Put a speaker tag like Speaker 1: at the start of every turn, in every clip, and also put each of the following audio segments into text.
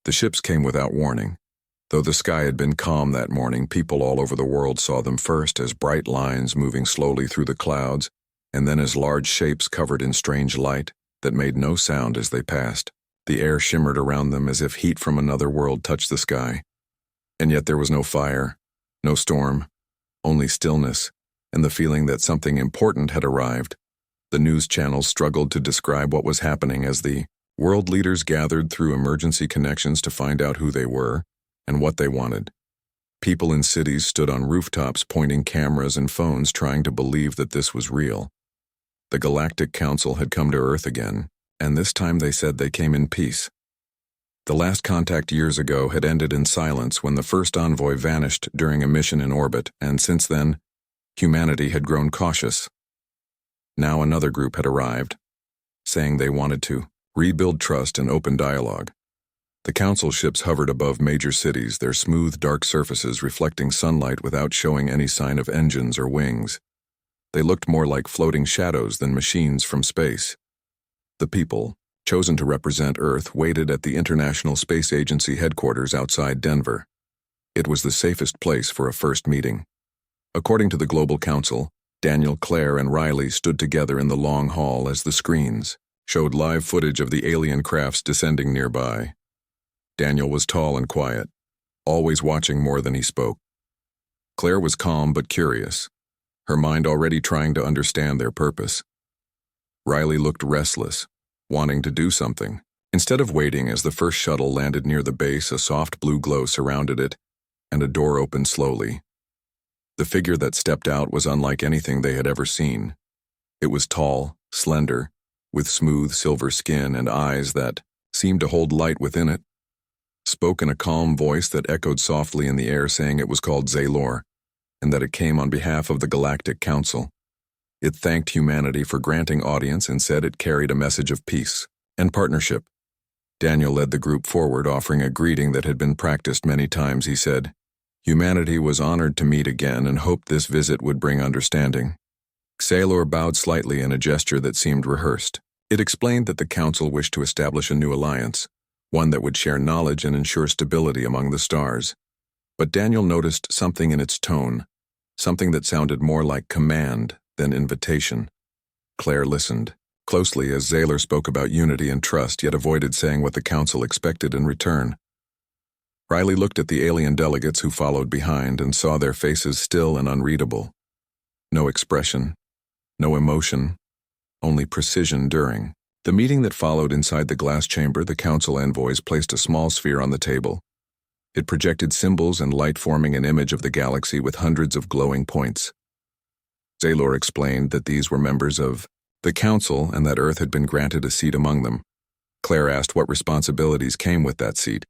Speaker 1: The ships came without warning. Though the sky had been calm that morning, people all over the world saw them first as bright lines moving slowly through the clouds, and then as large shapes covered in strange light that made no sound as they passed. The air shimmered around them as if heat from another world touched the sky. And yet there was no fire, no storm, only stillness, and the feeling that something important had arrived. The news channels struggled to describe what was happening as the world leaders gathered through emergency connections to find out who they were and what they wanted. People in cities stood on rooftops pointing cameras and phones trying to believe that this was real. The Galactic Council had come to Earth again, and this time they said they came in peace. The last contact years ago had ended in silence when the first envoy vanished during a mission in orbit, and since then, humanity had grown cautious. Now another group had arrived, saying they wanted to rebuild trust and open dialogue. The Council ships hovered above major cities, their smooth, dark surfaces reflecting sunlight without showing any sign of engines or wings. They looked more like floating shadows than machines from space. The people, chosen to represent Earth, waited at the International Space Agency headquarters outside Denver. It was the safest place for a first meeting. According to the Global Council, Daniel, Claire, and Riley stood together in the long hall as the screens showed live footage of the alien crafts descending nearby. Daniel was tall and quiet, always watching more than he spoke. Claire was calm but curious, her mind already trying to understand their purpose. Riley looked restless, wanting to do something. Instead of waiting as the first shuttle landed near the base, a soft blue glow surrounded it, and a door opened slowly. The figure that stepped out was unlike anything they had ever seen. It was tall, slender, with smooth silver skin and eyes that seemed to hold light within it. Spoke in a calm voice that echoed softly in the air, saying it was called Zaylor, and that it came on behalf of the Galactic Council. It thanked humanity for granting audience and said it carried a message of peace and partnership. Daniel led the group forward, offering a greeting that had been practiced many times. He said, "Humanity was honored to meet again and hoped this visit would bring understanding." Zaylor bowed slightly in a gesture that seemed rehearsed. It explained that the Council wished to establish a new alliance, one that would share knowledge and ensure stability among the stars. But Daniel noticed something in its tone, something that sounded more like command than invitation. Claire listened closely as Zaylor spoke about unity and trust, yet avoided saying what the Council expected in return. Riley looked at the alien delegates who followed behind and saw their faces still and unreadable. No expression, no emotion, only precision during. The meeting that followed inside the glass chamber, the Council envoys placed a small sphere on the table. It projected symbols and light, forming an image of the galaxy with hundreds of glowing points. Zaylor explained that these were members of the Council and that Earth had been granted a seat among them. Claire asked what responsibilities came with that seat,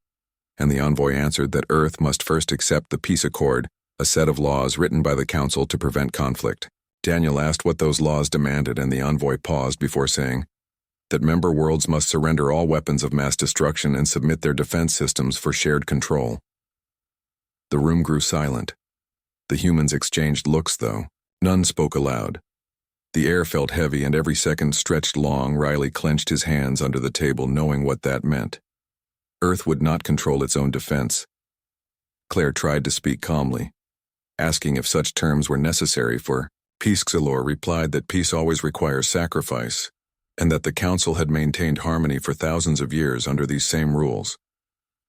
Speaker 1: and the envoy answered that Earth must first accept the peace accord, a set of laws written by the Council to prevent conflict. Daniel asked what those laws demanded, and the envoy paused before saying that member worlds must surrender all weapons of mass destruction and submit their defense systems for shared control. The room grew silent. The humans exchanged looks, though. None spoke aloud. The air felt heavy, and every second stretched long. Riley clenched his hands under the table, knowing what that meant. Earth would not control its own defense. Claire tried to speak calmly, asking if such terms were necessary for peace. Zaylor replied that peace always requires sacrifice, and that the Council had maintained harmony for thousands of years under these same rules.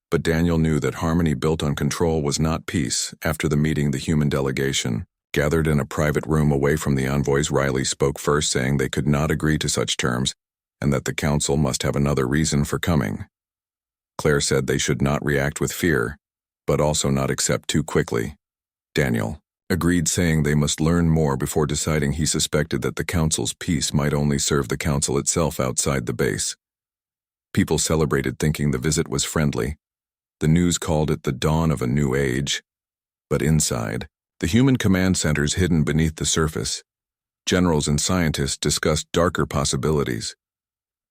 Speaker 1: But Daniel knew that harmony built on control was not peace. After the meeting, the human delegation gathered in a private room away from the envoys. Riley spoke first, saying they could not agree to such terms, and that the Council must have another reason for coming. Claire said they should not react with fear, but also not accept too quickly. Daniel agreed, saying they must learn more before deciding. He suspected that the Council's peace might only serve the Council itself outside the base. People celebrated, thinking the visit was friendly. The news called it the dawn of a new age. But inside, the human command centers hidden beneath the surface, generals and scientists discussed darker possibilities.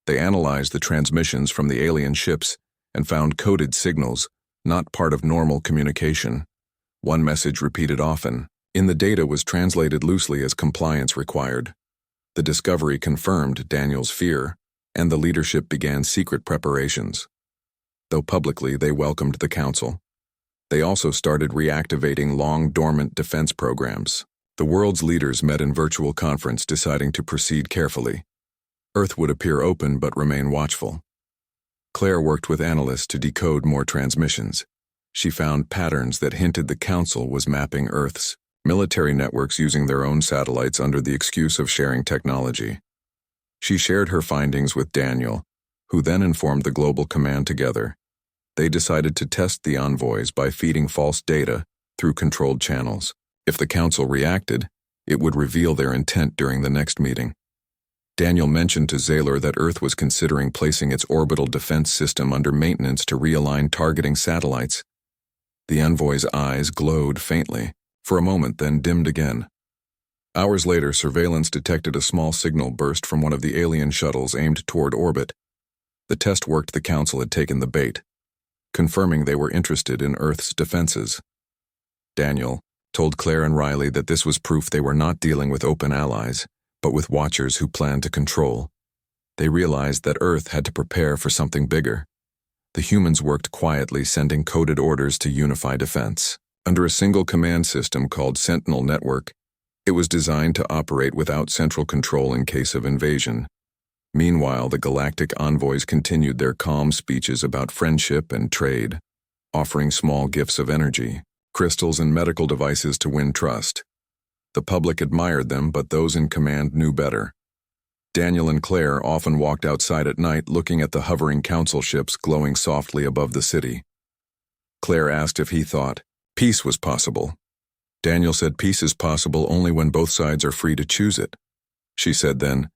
Speaker 1: They analyzed the transmissions from the alien ships and found coded signals, not part of normal communication. One message repeated often. In the data was translated loosely as compliance required. The discovery confirmed Daniel's fear, and the leadership began secret preparations. Though publicly they welcomed the council. They also started reactivating long-dormant defense programs. The world's leaders met in virtual conference deciding to proceed carefully. Earth would appear open but remain watchful. Claire worked with analysts to decode more transmissions. She found patterns that hinted the council was mapping Earth's military networks using their own satellites under the excuse of sharing technology. She shared her findings with Daniel, who then informed the global command together. They decided to test the envoys by feeding false data through controlled channels. If the council reacted, it would reveal their intent during the next meeting. Daniel mentioned to Zaylor that Earth was considering placing its orbital defense system under maintenance to realign targeting satellites. The envoy's eyes glowed faintly, for a moment then dimmed again. Hours later, surveillance detected a small signal burst from one of the alien shuttles aimed toward orbit. The test worked. The council had taken the bait, confirming they were interested in Earth's defenses. Daniel told Claire and Riley that this was proof they were not dealing with open allies, but with watchers who planned to control. They realized that Earth had to prepare for something bigger. The humans worked quietly, sending coded orders to unify defense. Under a single command system called Sentinel Network, it was designed to operate without central control in case of invasion. Meanwhile, the galactic envoys continued their calm speeches about friendship and trade, offering small gifts of energy, crystals and medical devices to win trust. The public admired them, but those in command knew better. Daniel and Claire often walked outside at night looking at the hovering council ships glowing softly above the city. Claire asked if he thought peace was possible. Daniel said peace is possible only when both sides are free to choose it. She said then,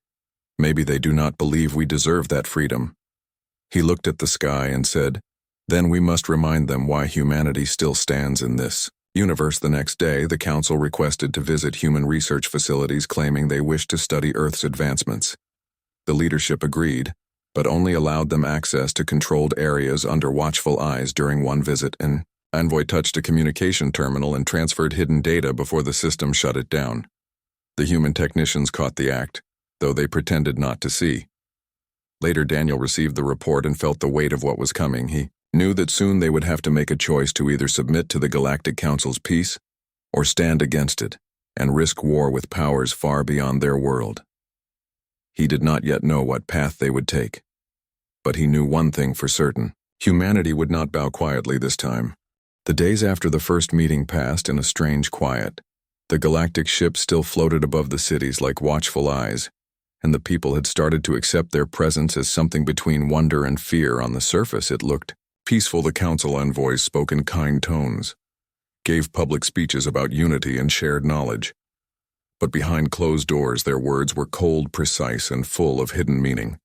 Speaker 1: maybe they do not believe we deserve that freedom. He looked at the sky and said, then we must remind them why humanity still stands in this universe. The next day, the council requested to visit human research facilities, claiming they wished to study Earth's advancements. The leadership agreed, but only allowed them access to controlled areas under watchful eyes during one visit. An Envoy touched a communication terminal and transferred hidden data before the system shut it down. The human technicians caught the act, though they pretended not to see. Later, Daniel received the report and felt the weight of what was coming. He knew that soon they would have to make a choice to either submit to the Galactic Council's peace or stand against it and risk war with powers far beyond their world. He did not yet know what path they would take, but he knew one thing for certain: humanity would not bow quietly this time. The days after the first meeting passed in a strange quiet. The galactic ships still floated above the cities like watchful eyes, and the people had started to accept their presence as something between wonder and fear. On the surface, it looked peaceful. The council envoys spoke in kind tones, gave public speeches about unity and shared knowledge. But behind closed doors, their words were cold, precise, and full of hidden meaning.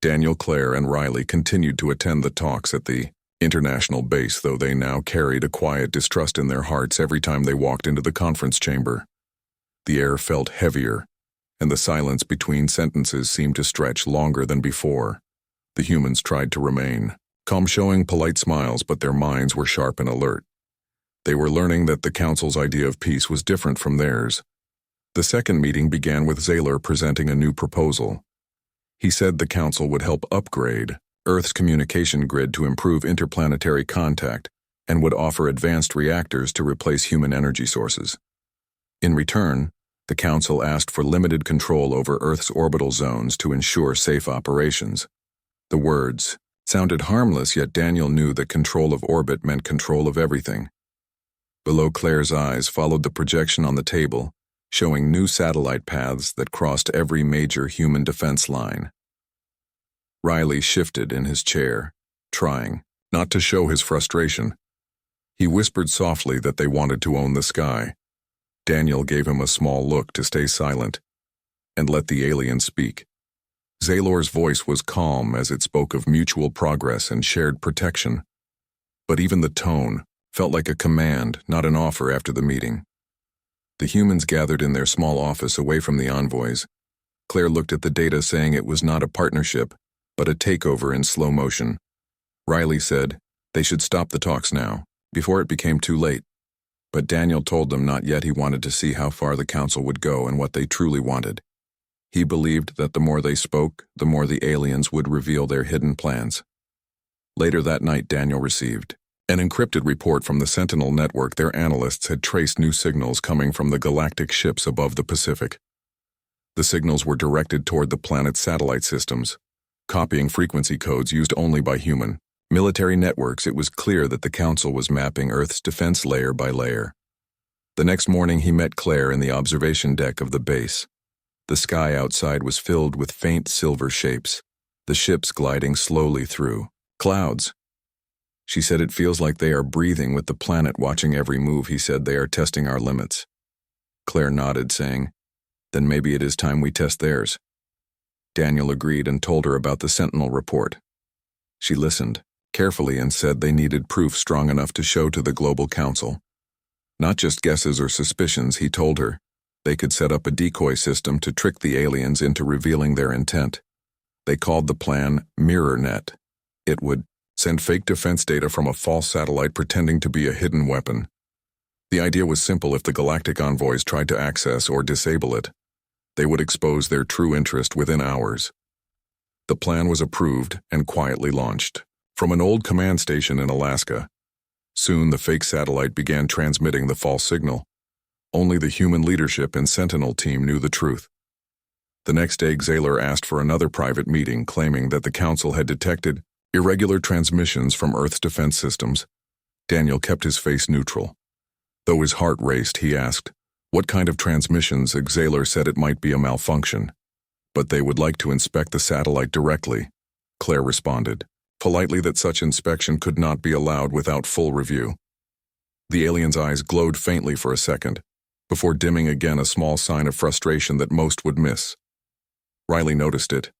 Speaker 1: Daniel, Claire, and Riley continued to attend the talks at the international base, though they now carried a quiet distrust in their hearts every time they walked into the conference chamber. The air felt heavier, and the silence between sentences seemed to stretch longer than before. The humans tried to remain calm, showing polite smiles, but their minds were sharp and alert. They were learning that the council's idea of peace was different from theirs. The second meeting began with Zaylor presenting a new proposal. He said the council would help upgrade Earth's communication grid to improve interplanetary contact and would offer advanced reactors to replace human energy sources. In return, the council asked for limited control over Earth's orbital zones to ensure safe operations. The words sounded harmless, yet Daniel knew that control of orbit meant control of everything. Below, Claire's eyes followed the projection on the table, showing new satellite paths that crossed every major human defense line. Riley shifted in his chair, trying not to show his frustration. He whispered softly that they wanted to own the sky. Daniel gave him a small look to stay silent and let the alien speak. Zaylor's voice was calm as it spoke of mutual progress and shared protection, but even the tone felt like a command, not an offer. After the meeting, the humans gathered in their small office away from the envoys. Claire looked at the data, saying it was not a partnership, but a takeover in slow motion. Riley said they should stop the talks now, before it became too late. But Daniel told them not yet. He wanted to see how far the council would go and what they truly wanted. He believed that the more they spoke, the more the aliens would reveal their hidden plans. Later that night, Daniel received an encrypted report from the Sentinel network. Their analysts had traced new signals coming from the galactic ships above the Pacific. The signals were directed toward the planet's satellite systems, copying frequency codes used only by human military networks. It was clear that the Council was mapping Earth's defense layer by layer. The next morning, he met Claire in the observation deck of the base. The sky outside was filled with faint silver shapes, the ships gliding slowly through clouds. She said, "It feels like they are breathing with the planet, watching every move." He said, "They are testing our limits." Claire nodded, saying, "Then maybe it is time we test theirs." Daniel agreed and told her about the Sentinel report. She listened carefully and said they needed proof strong enough to show to the Global Council. Not just guesses or suspicions, he told her. They could set up a decoy system to trick the aliens into revealing their intent. They called the plan Mirror Net. It would send fake defense data from a false satellite pretending to be a hidden weapon. The idea was simple: if the galactic envoys tried to access or disable it, they would expose their true interest within hours. The plan was approved and quietly launched from an old command station in Alaska. Soon the fake satellite began transmitting the false signal. Only the human leadership and Sentinel team knew the truth. The next day, Xaler asked for another private meeting, claiming that the Council had detected irregular transmissions from Earth's defense systems. Daniel kept his face neutral. Though his heart raced, he asked, "What kind of transmissions?" Xaler said it might be a malfunction, but they would like to inspect the satellite directly. Claire responded politely that such inspection could not be allowed without full review. The alien's eyes glowed faintly for a second, before dimming again, a small sign of frustration that most would miss. Riley noticed it,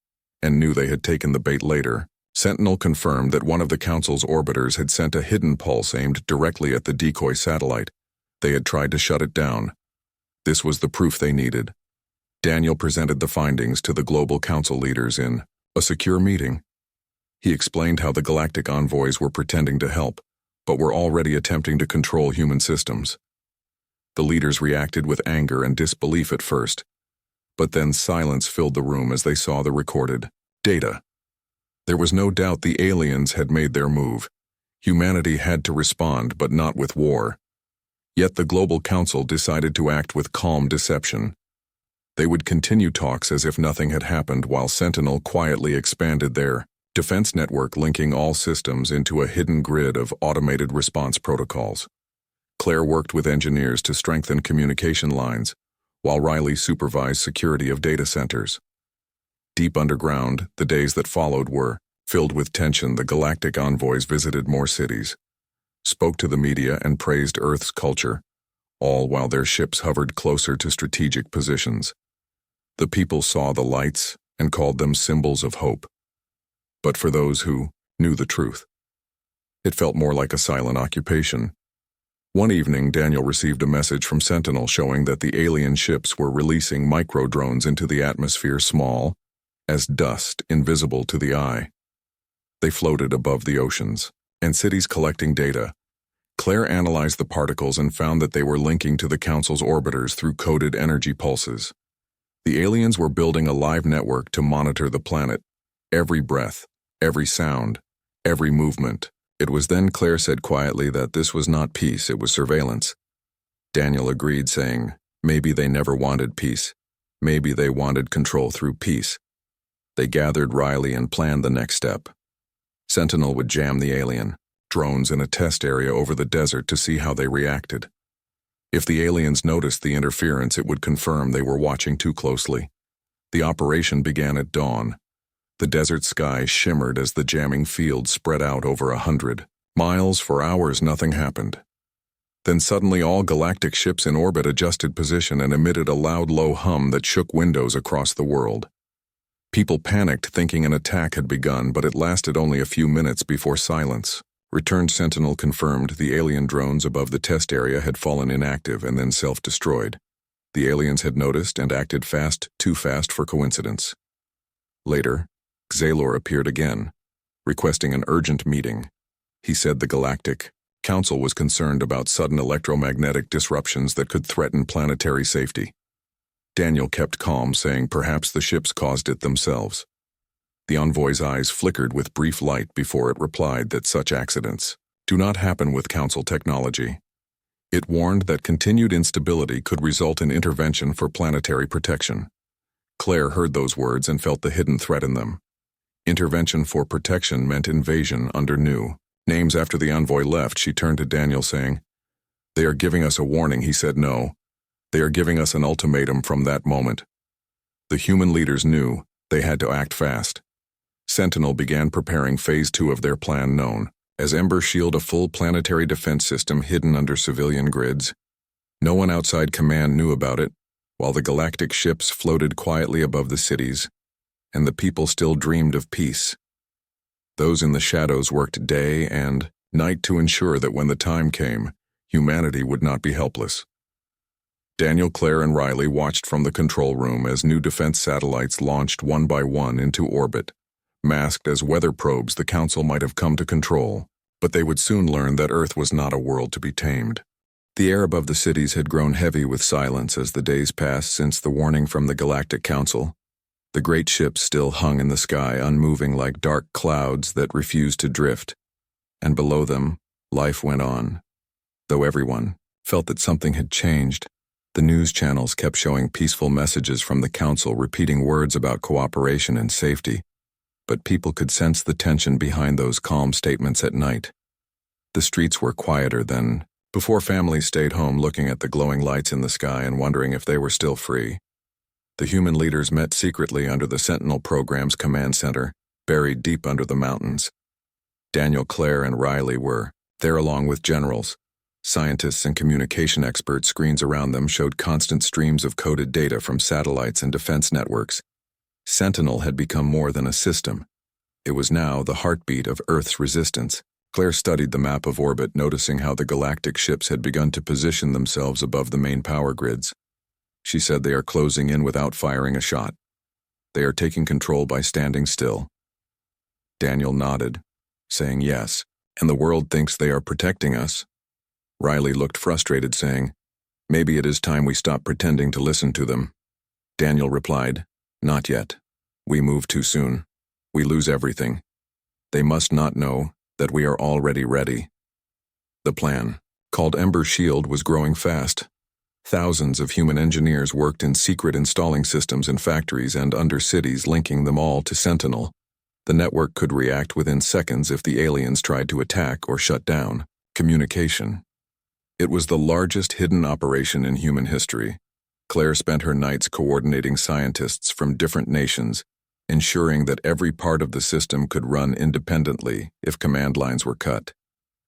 Speaker 1: and knew they had taken the bait later. Sentinel confirmed that one of the Council's orbiters had sent a hidden pulse aimed directly at the decoy satellite. They had tried to shut it down. This was the proof they needed. Daniel presented the findings to the Global Council leaders in a secure meeting. He explained how the galactic envoys were pretending to help, but were already attempting to control human systems. The leaders reacted with anger and disbelief at first, but then silence filled the room as they saw the recorded data. There was no doubt the aliens had made their move. Humanity had to respond, but not with war. Yet the Global Council decided to act with calm deception. They would continue talks as if nothing had happened, while Sentinel quietly expanded their defense network, linking all systems into a hidden grid of automated response protocols. Claire worked with engineers to strengthen communication lines, while Riley supervised security of data centers. Deep underground, the days that followed were filled with tension. The galactic envoys visited more cities, spoke to the media, and praised Earth's culture, all while their ships hovered closer to strategic positions. The people saw the lights and called them symbols of hope. But for those who knew the truth, it felt more like a silent occupation. One evening, Daniel received a message from Sentinel showing that the alien ships were releasing micro-drones into the atmosphere, small as dust, invisible to the eye. They floated above the oceans and cities collecting data. Claire analyzed the particles and found that they were linking to the Council's orbiters through coded energy pulses. The aliens were building a live network to monitor the planet, every breath, every sound, every movement. It was then Claire said quietly that this was not peace, it was surveillance. Daniel agreed, saying, maybe they never wanted peace. Maybe they wanted control through peace. They gathered Riley and planned the next step. Sentinel would jam the alien drones in a test area over the desert to see how they reacted. If the aliens noticed the interference, it would confirm they were watching too closely. The operation began at dawn. The desert sky shimmered as the jamming field spread out over 100 miles. For hours, nothing happened. Then suddenly all galactic ships in orbit adjusted position and emitted a loud, low hum that shook windows across the world. People panicked, thinking an attack had begun, but it lasted only a few minutes before silence. Returned Sentinel confirmed the alien drones above the test area had fallen inactive and then self-destroyed. The aliens had noticed and acted fast, too fast for coincidence. Later, Xalor appeared again, requesting an urgent meeting. He said the Galactic Council was concerned about sudden electromagnetic disruptions that could threaten planetary safety. Daniel kept calm, saying perhaps the ships caused it themselves. The Envoy's eyes flickered with brief light before it replied that such accidents do not happen with Council technology. It warned that continued instability could result in intervention for planetary protection. Claire heard those words and felt the hidden threat in them. Intervention for protection meant invasion under new names. After the Envoy left, she turned to Daniel saying, "They are giving us a warning." He said, "No. They are giving us an ultimatum." From that moment, the human leaders knew they had to act fast. Sentinel began preparing Phase 2 of their plan, known as Ember Shield, a full planetary defense system hidden under civilian grids. No one outside command knew about it, while the galactic ships floated quietly above the cities, and the people still dreamed of peace. Those in the shadows worked day and night to ensure that when the time came, humanity would not be helpless. Daniel, Claire, and Riley watched from the control room as new defense satellites launched one by one into orbit. Masked as weather probes, the Council might have come to control, but they would soon learn that Earth was not a world to be tamed. The air above the cities had grown heavy with silence as the days passed since the warning from the Galactic Council. The great ships still hung in the sky, unmoving like dark clouds that refused to drift, and below them, life went on. Though everyone felt that something had changed, the news channels kept showing peaceful messages from the Council, repeating words about cooperation and safety. But people could sense the tension behind those calm statements at night. The streets were quieter than before. Families stayed home looking at the glowing lights in the sky and wondering if they were still free. The human leaders met secretly under the Sentinel program's command center, buried deep under the mountains. Daniel, Claire, and Riley were there along with generals, scientists, and communication experts. Screens around them showed constant streams of coded data from satellites and defense networks. Sentinel had become more than a system. It was now the heartbeat of Earth's resistance. Claire studied the map of orbit, noticing how the galactic ships had begun to position themselves above the main power grids. She said, "They are closing in without firing a shot. They are taking control by standing still." Daniel nodded, saying yes, "And the world thinks they are protecting us." Riley looked frustrated, saying, "Maybe it is time we stop pretending to listen to them." Daniel replied, "Not yet. We move too soon. We lose everything. They must not know that we are already ready." The plan, called Ember Shield, was growing fast. Thousands of human engineers worked in secret, installing systems in factories and under cities, linking them all to Sentinel. The network could react within seconds if the aliens tried to attack or shut down communication. It was the largest hidden operation in human history. Claire spent her nights coordinating scientists from different nations, ensuring that every part of the system could run independently if command lines were cut.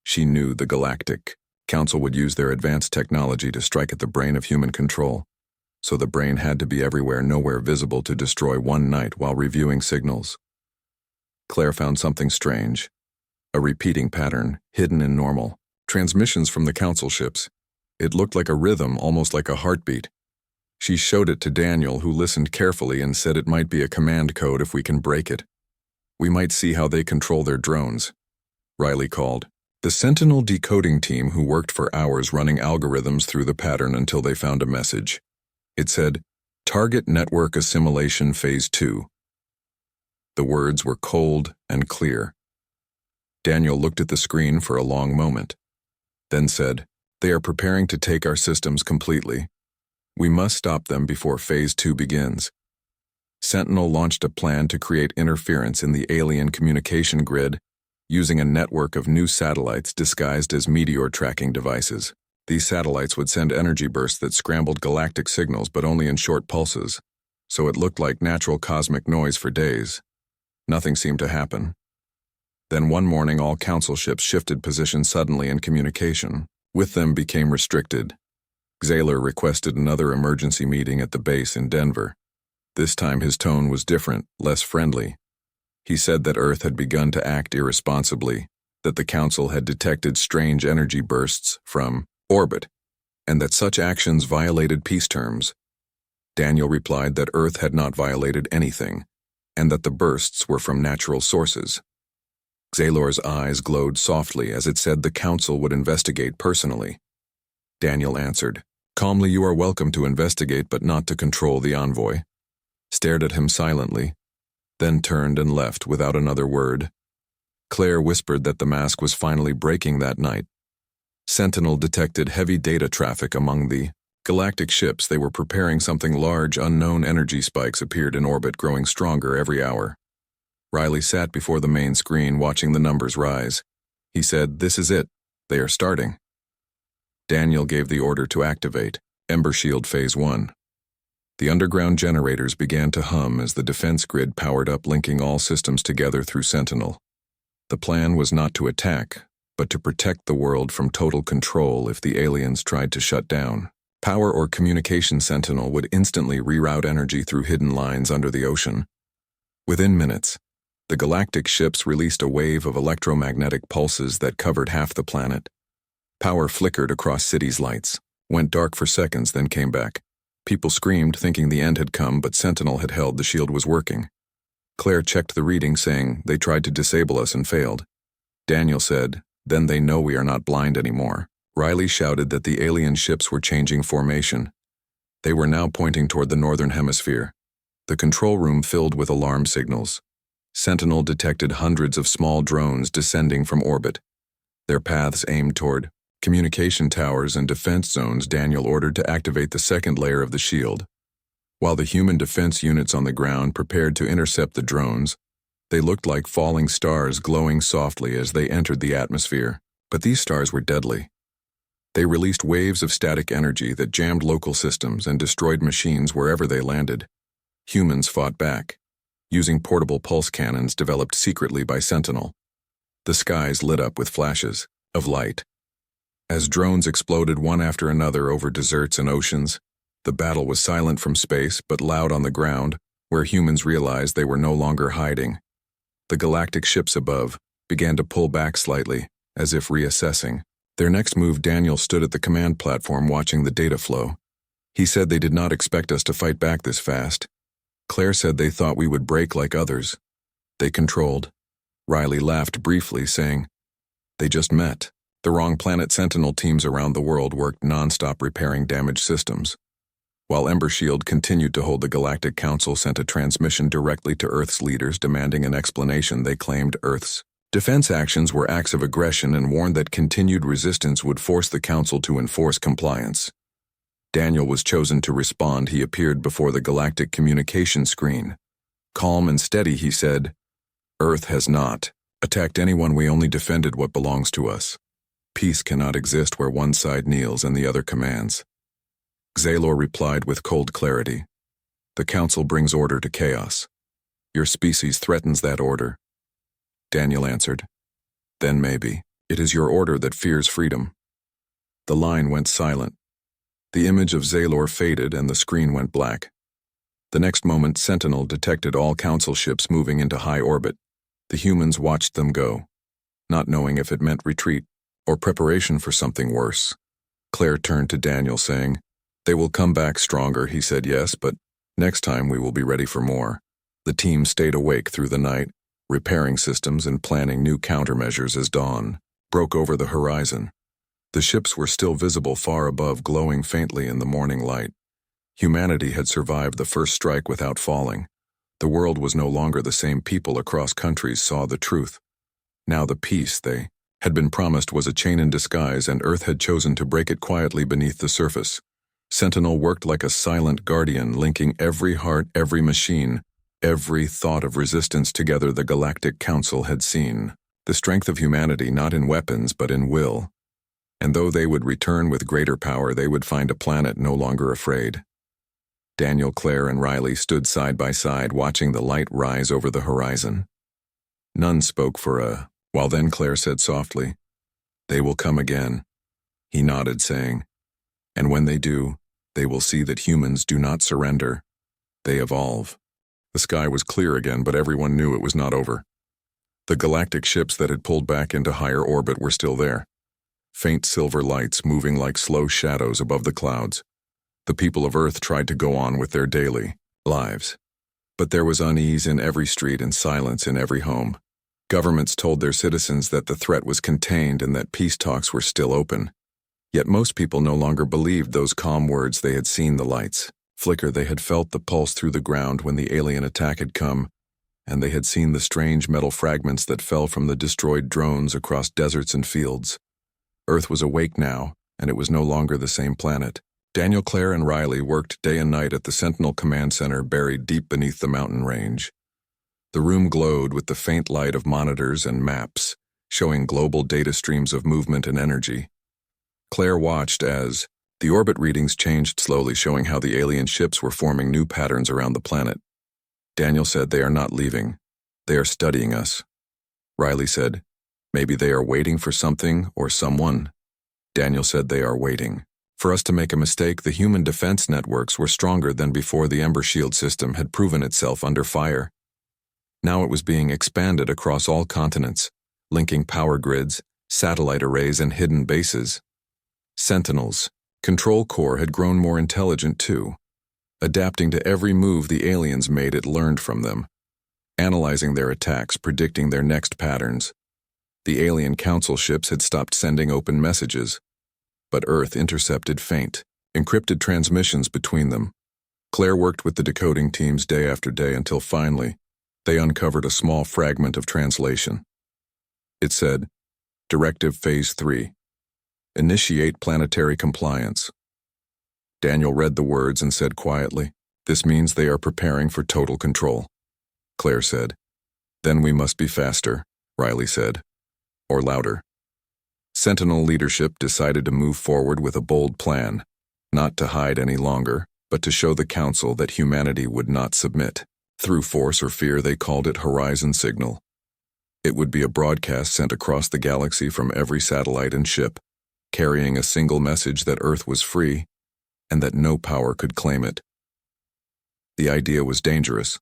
Speaker 1: She knew the Galactic Council would use their advanced technology to strike at the brain of human control, so the brain had to be everywhere, nowhere visible to destroy one night while reviewing signals. Claire found something strange, a repeating pattern hidden in normal transmissions from the Council ships. It looked like a rhythm, almost like a heartbeat. She showed it to Daniel, who listened carefully and said, "It might be a command code. If we can break it, we might see how they control their drones." Riley called the Sentinel decoding team, who worked for hours running algorithms through the pattern until they found a message. It said, "Target Network Assimilation Phase 2. The words were cold and clear. Daniel looked at the screen for a long moment, then said, "They are preparing to take our systems completely. We must stop them before Phase 2 begins." Sentinel launched a plan to create interference in the alien communication grid using a network of new satellites disguised as meteor tracking devices. These satellites would send energy bursts that scrambled galactic signals, but only in short pulses, so it looked like natural cosmic noise for days. Nothing seemed to happen. Then one morning, all Council ships shifted position suddenly, and communication with them became restricted. Xaylor requested another emergency meeting at the base in Denver. This time his tone was different, less friendly. He said that Earth had begun to act irresponsibly, that the Council had detected strange energy bursts from orbit, and that such actions violated peace terms. Daniel replied that Earth had not violated anything, and that the bursts were from natural sources. Xaylor's eyes glowed softly as it said the Council would investigate personally. Daniel answered, calmly, "You are welcome to investigate, but not to control." The Envoy stared at him silently. then turned and left without another word. Claire whispered that the mask was finally breaking that night. Sentinel detected heavy data traffic among the galactic ships. They were preparing something large. Unknown energy spikes appeared in orbit, growing stronger every hour. Riley sat before the main screen, watching the numbers rise. He said, "This is it. They are starting." Daniel gave the order to activate Ember Shield Phase 1. The underground generators began to hum as the defense grid powered up, linking all systems together through Sentinel. The plan was not to attack, but to protect the world from total control if the aliens tried to shut down power or communication. Sentinel would instantly reroute energy through hidden lines under the ocean. Within minutes, the galactic ships released a wave of electromagnetic pulses that covered half the planet. Power flickered across cities' lights, went dark for seconds, then came back. People screamed, thinking the end had come, but Sentinel had held the shield was working. Claire checked the reading, saying, "They tried to disable us and failed." Daniel said, "Then they know we are not blind anymore." Riley shouted that the alien ships were changing formation. They were now pointing toward the northern hemisphere. The control room filled with alarm signals. Sentinel detected hundreds of small drones descending from orbit. Their paths aimed toward communication towers and defense zones. Daniel ordered to activate the second layer of the shield. While the human defense units on the ground prepared to intercept the drones, they looked like falling stars glowing softly as they entered the atmosphere. But these stars were deadly. They released waves of static energy that jammed local systems and destroyed machines wherever they landed. Humans fought back, using portable pulse cannons developed secretly by Sentinel. The skies lit up with flashes of light. As drones exploded one after another over deserts and oceans, the battle was silent from space but loud on the ground, where humans realized they were no longer hiding. The galactic ships above began to pull back slightly, as if reassessing their next move. Daniel stood at the command platform watching the data flow. He said they did not expect us to fight back this fast. Claire said they thought we would break like others. They controlled. Riley laughed briefly, saying, "They just met." The wrong planet. Sentinel teams around the world worked non-stop repairing damaged systems. While Ember Shield continued to hold, the Galactic Council sent a transmission directly to Earth's leaders demanding an explanation. They claimed Earth's defense actions were acts of aggression and warned that continued resistance would force the Council to enforce compliance. Daniel was chosen to respond. He appeared before the galactic communication screen. Calm and steady, he said, "Earth has not attacked anyone. We only defended what belongs to us. Peace cannot exist where one side kneels and the other commands." Xalor replied with cold clarity, "The Council brings order to chaos. Your species threatens that order." Daniel answered, "Then maybe it is your order that fears freedom." The line went silent. The image of Xalor faded and the screen went black. The next moment, Sentinel detected all Council ships moving into high orbit. The humans watched them go, not knowing if it meant retreat or preparation for something worse. Claire turned to Daniel, saying, "They will come back stronger." He said, "Yes, but next time we will be ready for more." The team stayed awake through the night, repairing systems and planning new countermeasures as dawn broke over the horizon. The ships were still visible far above, glowing faintly in the morning light. Humanity had survived the first strike without falling. The world was no longer the same. People across countries saw the truth. Now the peace they had been promised was a chain in disguise, and Earth had chosen to break it quietly beneath the surface. Sentinel worked like a silent guardian, linking every heart, every machine, every thought of resistance together. The Galactic Council had seen the strength of humanity not in weapons but in will. And though they would return with greater power, they would find a planet no longer afraid. Daniel, Claire, and Riley stood side by side, watching the light rise over the horizon. None spoke for a while. Then Claire said softly, "They will come again." He nodded, saying, "And when they do, they will see that humans do not surrender. They evolve." The sky was clear again, but everyone knew it was not over. The galactic ships that had pulled back into higher orbit were still there, faint silver lights moving like slow shadows above the clouds. The people of Earth tried to go on with their daily lives, but there was unease in every street and silence in every home. Governments told their citizens that the threat was contained and that peace talks were still open. Yet most people no longer believed those calm words. They had seen the lights flicker. They had felt the pulse through the ground when the alien attack had come, and they had seen the strange metal fragments that fell from the destroyed drones across deserts and fields. Earth was awake now, and it was no longer the same planet. Daniel, Claire, and Riley worked day and night at the Sentinel Command Center buried deep beneath the mountain range. The room glowed with the faint light of monitors and maps, showing global data streams of movement and energy. Claire watched as the orbit readings changed slowly, showing how the alien ships were forming new patterns around the planet. Daniel said, "They are not leaving. They are studying us." Riley said, "Maybe they are waiting for something or someone." Daniel said, "They are waiting for us to make a mistake." The human defense networks were stronger than before. The Ember Shield system had proven itself under fire. Now it was being expanded across all continents, linking power grids, satellite arrays, and hidden bases. Sentinels, Control Core, had grown more intelligent too, adapting to every move the aliens made. It learned from them, analyzing their attacks, predicting their next patterns. The alien council ships had stopped sending open messages, but Earth intercepted faint, encrypted transmissions between them. Claire worked with the decoding teams day after day until finally, they uncovered a small fragment of translation. It said, "Directive Phase 3. Initiate planetary compliance." Daniel read the words and said quietly, "This means they are preparing for total control." Claire said, "Then we must be faster," Riley said, "or louder." Sentinel leadership decided to move forward with a bold plan, not to hide any longer, but to show the Council that humanity would not submit. Through force or fear, they called it Horizon Signal. It would be a broadcast sent across the galaxy from every satellite and ship, carrying a single message that Earth was free and that no power could claim it. The idea was dangerous,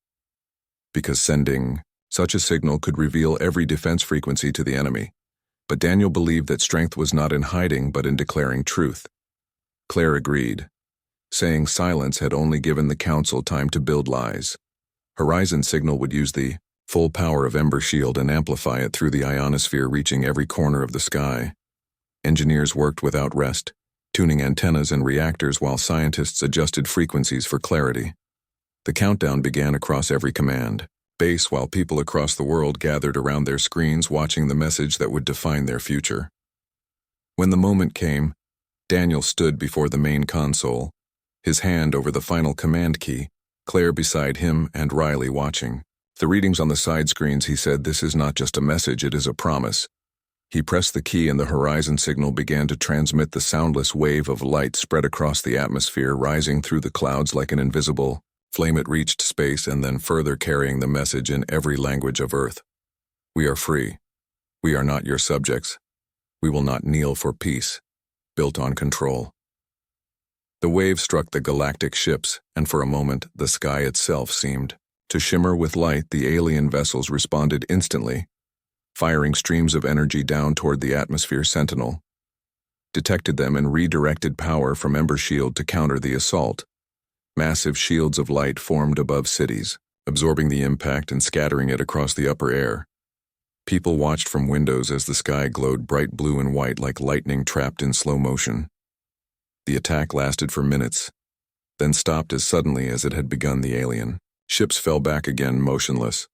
Speaker 1: because sending such a signal could reveal every defense frequency to the enemy. But Daniel believed that strength was not in hiding but in declaring truth. Claire agreed, saying silence had only given the Council time to build lies. Horizon Signal would use the full power of Ember Shield and amplify it through the ionosphere, reaching every corner of the sky. Engineers worked without rest, tuning antennas and reactors while scientists adjusted frequencies for clarity. The countdown began across every command base while people across the world gathered around their screens watching the message that would define their future. When the moment came, Daniel stood before the main console, his hand over the final command key, Claire beside him and Riley watching. The readings on the side screens, he said, "This is not just a message, it is a promise." He pressed the key and the Horizon Signal began to transmit. The soundless wave of light spread across the atmosphere, rising through the clouds like an invisible flame. It reached space and then further, carrying the message in every language of Earth. "We are free. We are not your subjects. We will not kneel for peace, built on control." The wave struck the galactic ships, and for a moment, the sky itself seemed to shimmer with light. The alien vessels responded instantly, firing streams of energy down toward the atmosphere. Sentinel detected them and redirected power from Ember Shield to counter the assault. Massive shields of light formed above cities, absorbing the impact and scattering it across the upper air. People watched from windows as the sky glowed bright blue and white like lightning trapped in slow motion. The attack lasted for minutes, then stopped as suddenly as it had begun. The alien ships fell back again, motionless.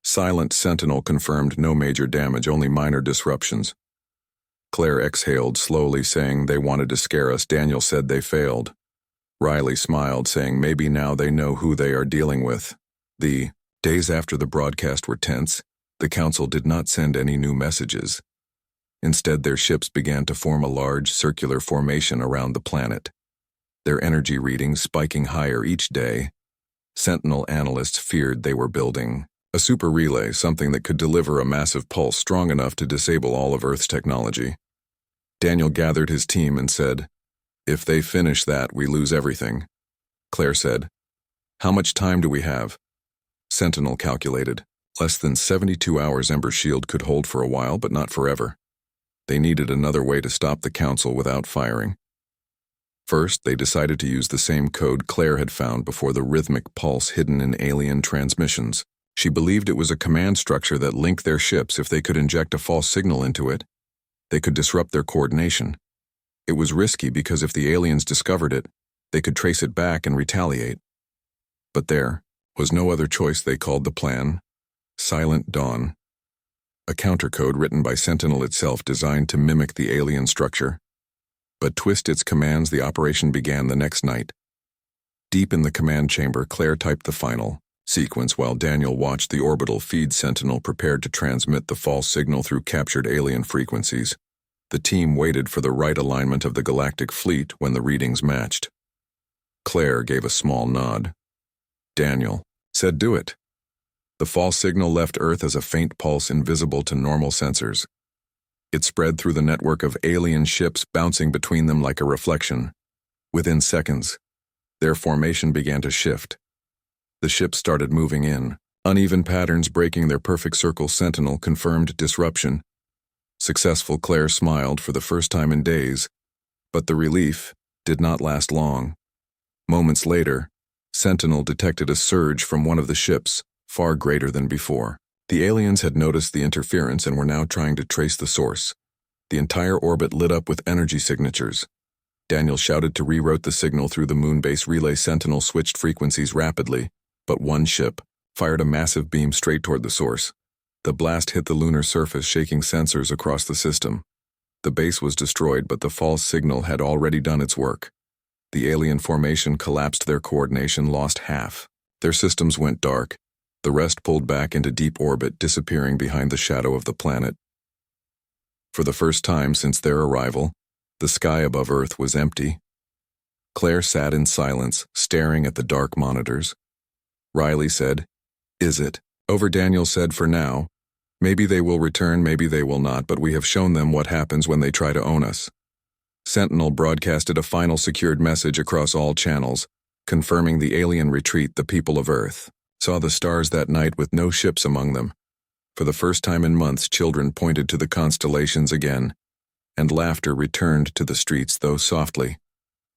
Speaker 1: Silent Sentinel confirmed no major damage, only minor disruptions. Claire exhaled slowly, saying, "They wanted to scare us." Daniel said, "They failed." Riley smiled, saying, "Maybe now they know who they are dealing with." The days after the broadcast were tense. The Council did not send any new messages. Instead, their ships began to form a large circular formation around the planet, their energy readings spiking higher each day. Sentinel analysts feared they were building a super relay, something that could deliver a massive pulse strong enough to disable all of Earth's technology. Daniel gathered his team and said, "If they finish that, we lose everything." Claire said, "How much time do we have?" Sentinel calculated. Less than 72 hours. Ember Shield could hold for a while, but not forever. They needed another way to stop the Council without firing. First, they decided to use the same code Claire had found before, the rhythmic pulse hidden in alien transmissions. She believed it was a command structure that linked their ships. If they could inject a false signal into it, they could disrupt their coordination. It was risky because if the aliens discovered it, they could trace it back and retaliate. But there was no other choice. They called the plan Silent Dawn, a countercode written by Sentinel itself designed to mimic the alien structure. But twist its commands, the operation began the next night. Deep in the command chamber, Claire typed the final sequence while Daniel watched the orbital feed Sentinel prepared to transmit the false signal through captured alien frequencies. The team waited for the right alignment of the galactic fleet when the readings matched. Claire gave a small nod. Daniel said, "Do it." The false signal left Earth as a faint pulse invisible to normal sensors. It spread through the network of alien ships, bouncing between them like a reflection. Within seconds, their formation began to shift. The ships started moving in, uneven patterns breaking their perfect circle. Sentinel confirmed disruption. Successful. Claire smiled for the first time in days, but the relief did not last long. Moments later, Sentinel detected a surge from one of the ships, far greater than before. The aliens had noticed the interference and were now trying to trace the source. The entire orbit lit up with energy signatures. Daniel shouted to reroute the signal through the moon base relay. Sentinel switched frequencies rapidly, but one ship fired a massive beam straight toward the source. The blast hit the lunar surface, shaking sensors across the system. The base was destroyed, but the false signal had already done its work. The alien formation collapsed, their coordination lost half. Their systems went dark. The rest pulled back into deep orbit, disappearing behind the shadow of the planet. For the first time since their arrival, the sky above Earth was empty. Claire sat in silence, staring at the dark monitors. Riley said, "Is it over?" Daniel said, "For now. Maybe they will return, maybe they will not, but we have shown them what happens when they try to own us." Sentinel broadcasted a final secured message across all channels, confirming the alien retreat. The people of Earth saw the stars that night with no ships among them. For the first time in months, children pointed to the constellations again, and laughter returned to the streets, though softly,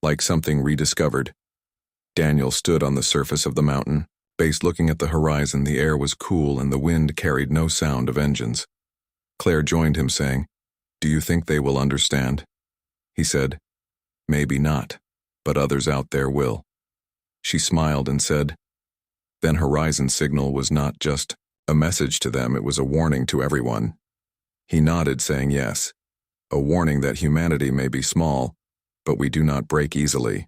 Speaker 1: like something rediscovered. Daniel stood on the surface of the mountain base looking at the horizon. The air was cool and the wind carried no sound of engines. Claire joined him, saying, "Do you think they will understand?" He said, "Maybe not, but others out there will." She smiled and said, "Then Horizon Signal was not just a message to them, it was a warning to everyone." He nodded, saying yes, a warning that humanity may be small, but we do not break easily.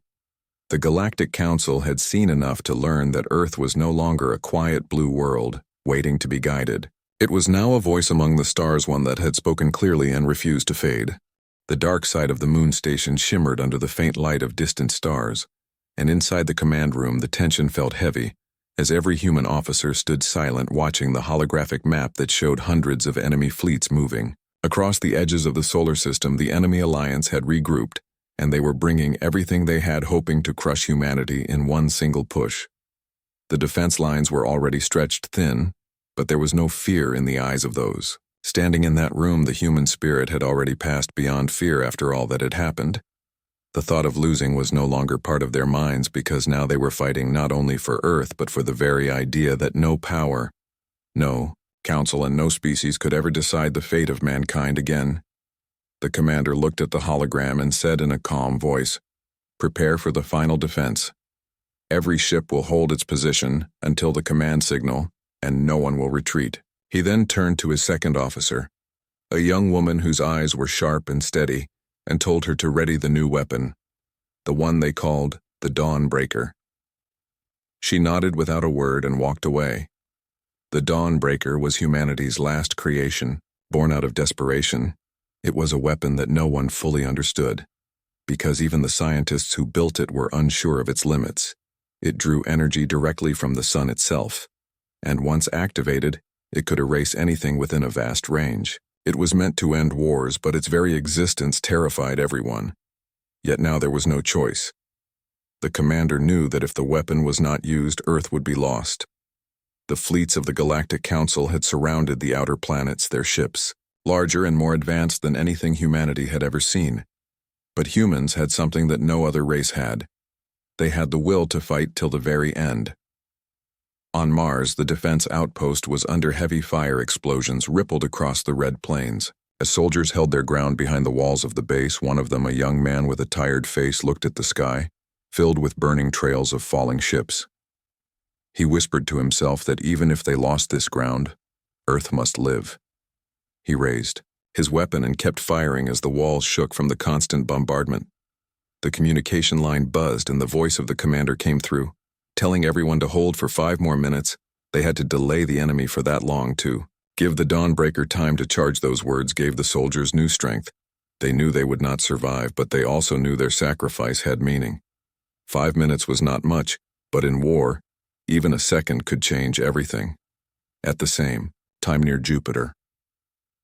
Speaker 1: The Galactic Council had seen enough to learn that Earth was no longer a quiet blue world, waiting to be guided. It was now a voice among the stars, one that had spoken clearly and refused to fade. The dark side of the moon station shimmered under the faint light of distant stars, and inside the command room the tension felt heavy, as every human officer stood silent, watching the holographic map that showed hundreds of enemy fleets moving. Across the edges of the solar system, the enemy alliance had regrouped, and they were bringing everything they had, hoping to crush humanity in one single push. The defense lines were already stretched thin, but there was no fear in the eyes of those standing in that room. The human spirit had already passed beyond fear after all that had happened. The thought of losing was no longer part of their minds, because now they were fighting not only for Earth but for the very idea that no power, no council, and no species could ever decide the fate of mankind again. The commander looked at the hologram and said in a calm voice, "Prepare for the final defense. Every ship will hold its position until the command signal, and no one will retreat." He then turned to his second officer, a young woman whose eyes were sharp and steady, and told her to ready the new weapon, the one they called the Dawnbreaker. She nodded without a word and walked away. The Dawnbreaker was humanity's last creation, born out of desperation. It was a weapon that no one fully understood, because even the scientists who built it were unsure of its limits. It drew energy directly from the sun itself, and once activated, it could erase anything within a vast range. It was meant to end wars, but its very existence terrified everyone. Yet now there was no choice. The commander knew that if the weapon was not used, Earth would be lost. The fleets of the Galactic Council had surrounded the outer planets, their ships, larger and more advanced than anything humanity had ever seen. But humans had something that no other race had. They had the will to fight till the very end. On Mars, the defense outpost was under heavy fire. Explosions rippled across the red plains. As soldiers held their ground behind the walls of the base, one of them, a young man with a tired face, looked at the sky, filled with burning trails of falling ships. He whispered to himself that even if they lost this ground, Earth must live. He raised his weapon and kept firing as the walls shook from the constant bombardment. The communication line buzzed and the voice of the commander came through, telling everyone to hold for 5 more minutes. They had to delay the enemy for that long, too. Give the Dawnbreaker time to charge. Those words gave the soldiers new strength. They knew they would not survive, but they also knew their sacrifice had meaning. 5 minutes was not much, but in war, even a second could change everything. At the same time near Jupiter,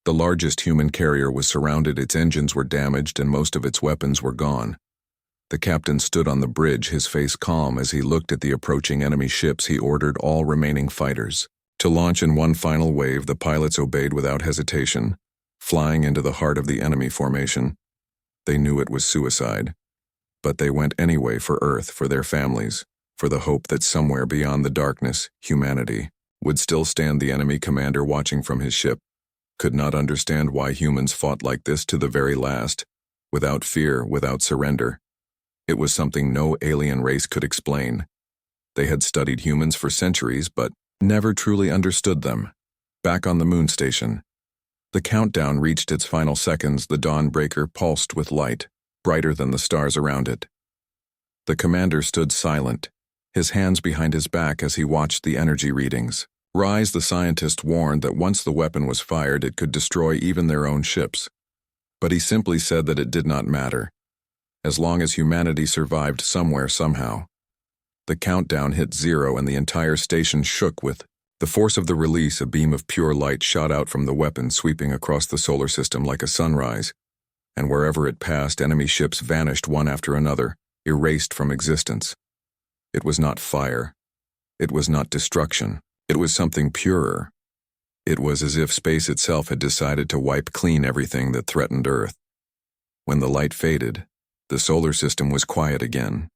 Speaker 1: the largest human carrier was surrounded. Its engines were damaged and most of its weapons were gone. The captain stood on the bridge, his face calm as he looked at the approaching enemy ships. He ordered all remaining fighters to launch in one final wave. The pilots obeyed without hesitation, flying into the heart of the enemy formation. They knew it was suicide, but they went anyway for Earth, for their families, for the hope that somewhere beyond the darkness, humanity would still stand. The enemy commander, watching from his ship, could not understand why humans fought like this to the very last, without fear, without surrender. It was something no alien race could explain. They had studied humans for centuries, but never truly understood them. Back on the moon station, the countdown reached its final seconds. The Dawnbreaker pulsed with light, brighter than the stars around it. The commander stood silent, his hands behind his back as he watched the energy readings rise. The scientist warned that once the weapon was fired, it could destroy even their own ships. But he simply said that it did not matter, as long as humanity survived somewhere, somehow. The countdown hit 0 and the entire station shook with the force of the release. A beam of pure light shot out from the weapon, sweeping across the solar system like a sunrise, and wherever it passed, enemy ships vanished one after another, erased from existence. It was not fire. It was not destruction. It was something purer. It was as if space itself had decided to wipe clean everything that threatened Earth. When the light faded, the solar system was quiet again.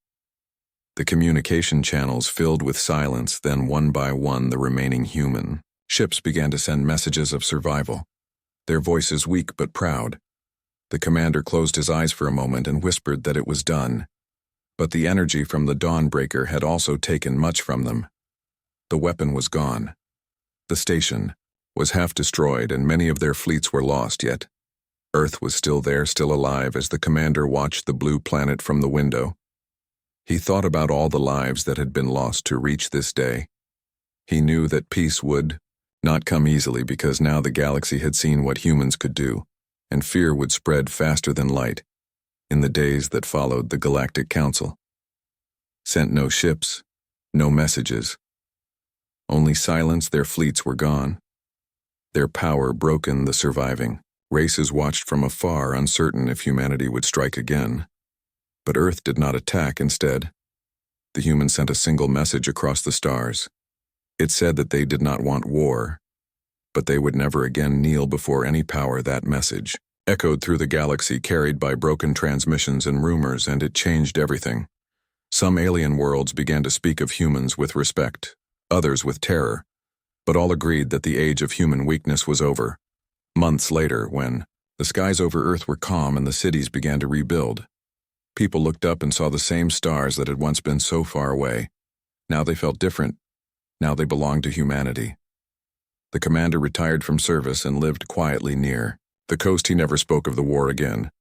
Speaker 1: The communication channels filled with silence. Then one by one the remaining human ships began to send messages of survival, their voices weak but proud. The commander closed his eyes for a moment and whispered that it was done. But the energy from the Dawnbreaker had also taken much from them. The weapon was gone. The station was half destroyed and many of their fleets were lost, yet Earth was still there, still alive. As the commander watched the blue planet from the window, he thought about all the lives that had been lost to reach this day. He knew that peace would not come easily, because now the galaxy had seen what humans could do, and fear would spread faster than light. In the days that followed, the Galactic Council sent no ships, no messages. Only silence. Their fleets were gone, their power broken. The surviving races watched from afar, uncertain if humanity would strike again. But Earth did not attack. Instead, the humans sent a single message across the stars. It said that they did not want war, but they would never again kneel before any power. That message echoed through the galaxy, carried by broken transmissions and rumors, and it changed everything. Some alien worlds began to speak of humans with respect, others with terror, but all agreed that the age of human weakness was over. Months later, when the skies over Earth were calm and the cities began to rebuild, people looked up and saw the same stars that had once been so far away. Now they felt different. Now they belonged to humanity. The commander retired from service and lived quietly near the coast. He never spoke of the war again,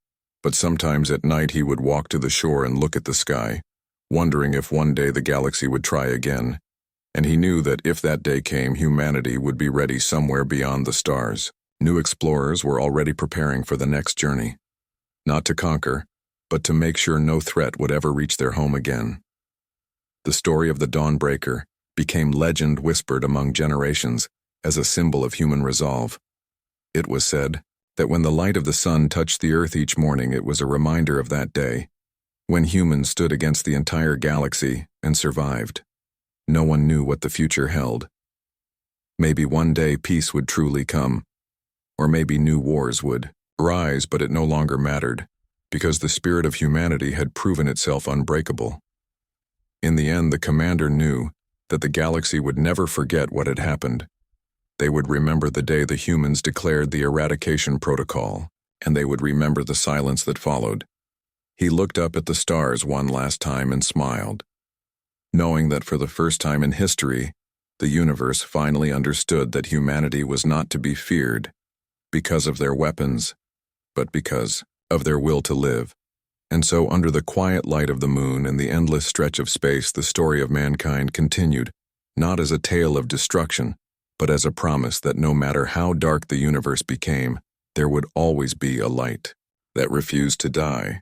Speaker 1: but sometimes at night he would walk to the shore and look at the sky, wondering if one day the galaxy would try again. And he knew that if that day came, humanity would be ready somewhere beyond the stars. New explorers were already preparing for the next journey, not to conquer, but to make sure no threat would ever reach their home again. The story of the Dawnbreaker became legend, whispered among generations as a symbol of human resolve. It was said that when the light of the sun touched the Earth each morning, it was a reminder of that day, when humans stood against the entire galaxy and survived. No one knew what the future held. Maybe one day peace would truly come, or maybe new wars would rise, but it no longer mattered, because the spirit of humanity had proven itself unbreakable. In the end, the commander knew that the galaxy would never forget what had happened. They would remember the day the humans declared the Eradication protocol, and they would remember the silence that followed. He looked up at the stars one last time and smiled, knowing that for the first time in history, The universe finally understood that humanity was not to be feared because of their weapons, but because of their will to live. And so, under the quiet light of the moon and the endless stretch of space, the story of mankind continued, not as a tale of destruction, but as a promise that no matter how dark the universe became, there would always be a light that refused to die.